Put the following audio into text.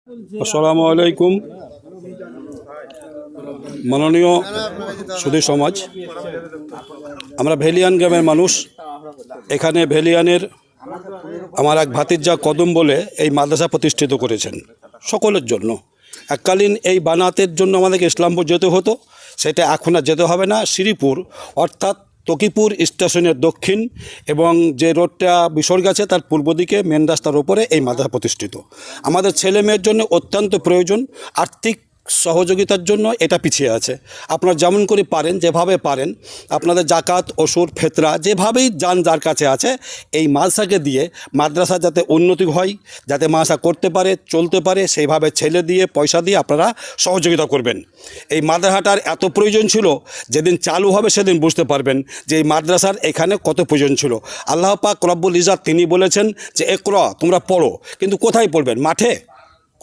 আসসালামু আলাইকুম। মাননীয় সুধী সমাজ, আমরা ভেলিয়ান গ্রামের মানুষ। এখানে ভেলিয়ানের আমার এক ভাতিজা কদম বলে এই মাদ্রাসা প্রতিষ্ঠিত করেছেন সকলের জন্য। এককালীন এই বানাতের জন্য আমাদেরকে ইসলামপুর যেতে হতো, সেটা এখন আর যেতে হবে না। শ্রীপুর অর্থাৎ তকিপুর স্টেশনের দক্ষিণ এবং যে রোডটা বিসর্গ আছে তার পূর্ব দিকে মেন রাস্তার ওপরে এই মাদ্রাসা প্রতিষ্ঠিত। আমাদের ছেলে মেয়ের জন্য অত্যন্ত প্রয়োজন। আর্থিক সহযোগিতার জন্য এটা পিছিয়ে আছে। আপনারা যেমন করে পারেন, যেভাবে পারেন, আপনাদের জাকাত ওসুর ফেতরা যেভাবেই যান যার কাছে আছে, এই মাদ্রাসাকে দিয়ে মাদ্রাসা যাতে উন্নতি হয়, যাতে মাদ্রাসা করতে পারে, চলতে পারে, সেইভাবে ছেলে দিয়ে পয়সা দিয়ে আপনারা সহযোগিতা করবেন। এই মাদ্রাসাটার এত প্রয়োজন ছিল, যেদিন চালু হবে সেদিন বুঝতে পারবেন যে এই মাদ্রাসার এখানে কত প্রয়োজন ছিল। আল্লাহ পাক রব্বুল ইজ্জত তিনি বলেছেন যে ইকরা, তোমরা পড়ো, কিন্তু কোথায় পড়বেন? মাঠে?